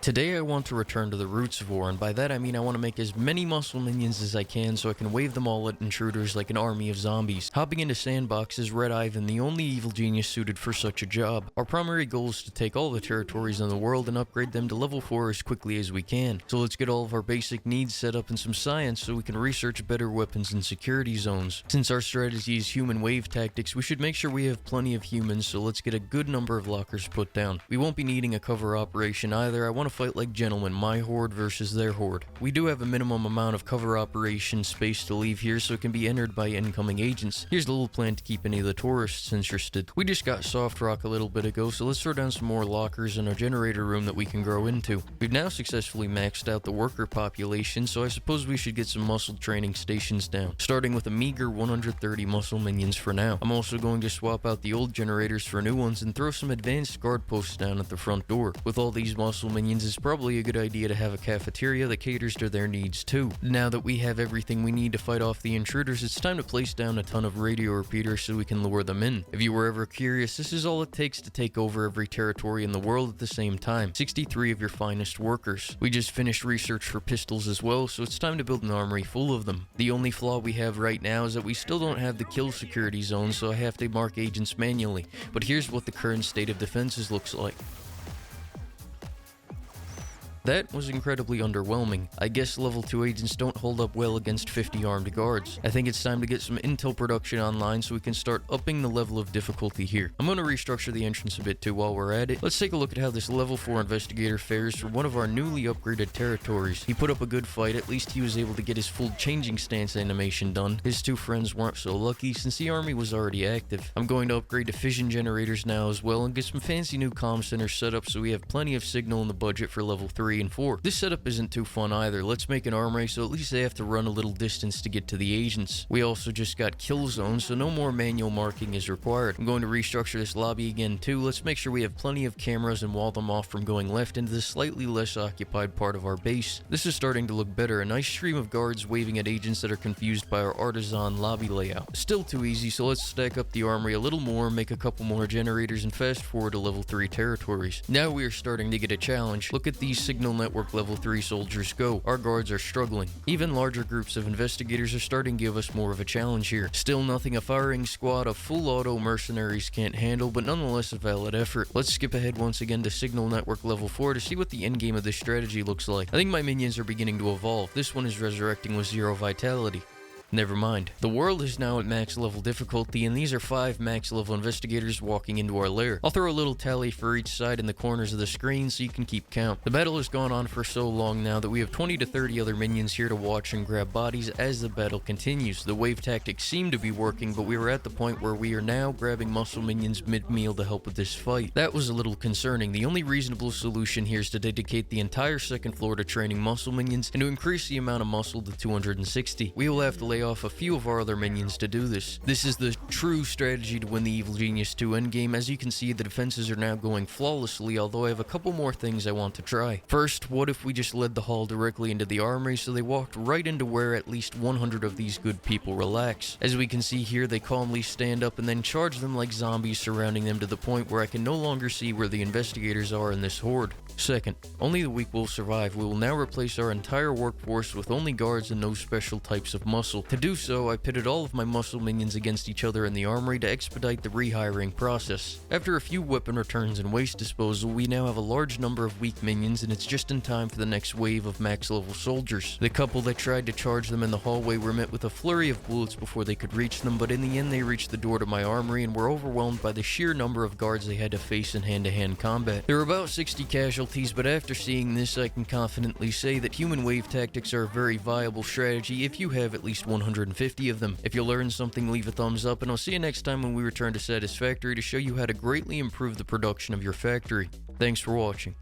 Today I want to return to the roots of war, and by that I mean I want to make as many muscle minions as I can so I can wave them all at intruders like an army of zombies. Hopping into Sandbox is Red Ivan, the only evil genius suited for such a job. Our primary goal is to take all the territories in the world and upgrade them to level 4 as quickly as we can. So let's get all of our basic needs set up in some science so we can research better weapons and security zones. Since our strategy is human wave tactics, we should make sure we have plenty of humans, so let's get a good number of lockers put down. We won't be needing a cover operation either. I want to fight like gentlemen, my horde versus their horde. We do have a minimum amount of cover operation space to leave here so it can be entered by incoming agents. Here's the little plan to keep any of the tourists interested. We just got soft rock a little bit ago, so let's throw down some more lockers in our generator room that we can grow into. We've now successfully maxed out the worker population, so I suppose we should get some muscle training stations down, starting with a meager 130 muscle minions for now. I'm also going to swap out the old generators for new ones and throw some advanced guard posts down at the front door. With all these muscle minions, it's probably a good idea to have a cafeteria that caters to their needs too. Now that we have everything we need to fight off the intruders, it's time to place down a ton of radio repeaters so we can lure them in. If you were ever curious, this is all it takes to take over every territory in the world at the same time. 63 of your finest workers. We just finished research for pistols as well, so it's time to build an armory full of them. The only flaw we have right now is that we still don't have the kill security zone, so I have to mark agents manually. But here's what the current state of defenses looks like. That was incredibly underwhelming. I guess level 2 agents don't hold up well against 50 armed guards. I think it's time to get some intel production online so we can start upping the level of difficulty here. I'm going to restructure the entrance a bit too while we're at it. Let's take a look at how this level 4 investigator fares for one of our newly upgraded territories. He put up a good fight, at least he was able to get his full changing stance animation done. His two friends weren't so lucky since the army was already active. I'm going to upgrade to fission generators now as well and get some fancy new comm centers set up so we have plenty of signal in the budget for level 3 and 4. This setup isn't too fun either. Let's make an armory so at least they have to run a little distance to get to the agents. We also just got kill zones, so no more manual marking is required. I'm going to restructure this lobby again too. Let's make sure we have plenty of cameras and wall them off from going left into the slightly less occupied part of our base. This is starting to look better. A nice stream of guards waving at agents that are confused by our artisan lobby layout. Still too easy, so let's stack up the armory a little more, make a couple more generators, and fast forward to level 3 territories. Now we are starting to get a challenge. Look at these signal network level 3 soldiers go. Our guards are struggling. Even larger groups of investigators are starting to give us more of a challenge here. Still nothing a firing squad of full auto mercenaries can't handle, but nonetheless a valid effort. Let's skip ahead once again to signal network level 4 to see what the endgame of this strategy looks like. I think my minions are beginning to evolve. This one is resurrecting with 0 vitality. Never mind. The world is now at max level difficulty, and these are 5 max level investigators walking into our lair. I'll throw a little tally for each side in the corners of the screen so you can keep count. The battle has gone on for so long now that we have 20 to 30 other minions here to watch and grab bodies as the battle continues. The wave tactics seem to be working, but we are at the point where we are now grabbing muscle minions mid-meal to help with this fight. That was a little concerning. The only reasonable solution here is to dedicate the entire second floor to training muscle minions and to increase the amount of muscle to 260. We will have to lay off a few of our other minions to do this. This is the true strategy to win the Evil Genius 2 endgame. As you can see, the defenses are now going flawlessly, although I have a couple more things I want to try. First, what if we just led the hall directly into the armory so they walked right into where at least 100 of these good people relax. As we can see here, they calmly stand up and then charge them like zombies, surrounding them to the point where I can no longer see where the investigators are in this horde. Second, only the weak will survive. We will now replace our entire workforce with only guards and no special types of muscle. To do so, I pitted all of my muscle minions against each other in the armory to expedite the rehiring process. After a few weapon returns and waste disposal, we now have a large number of weak minions, and it's just in time for the next wave of max level soldiers. The couple that tried to charge them in the hallway were met with a flurry of bullets before they could reach them, but in the end they reached the door to my armory and were overwhelmed by the sheer number of guards they had to face in hand-to-hand combat. There were about 60 casualties, but after seeing this, I can confidently say that human wave tactics are a very viable strategy if you have at least 150 of them. If you learned something, leave a thumbs up, and I'll see you next time when we return to Satisfactory to show you how to greatly improve the production of your factory. Thanks for watching.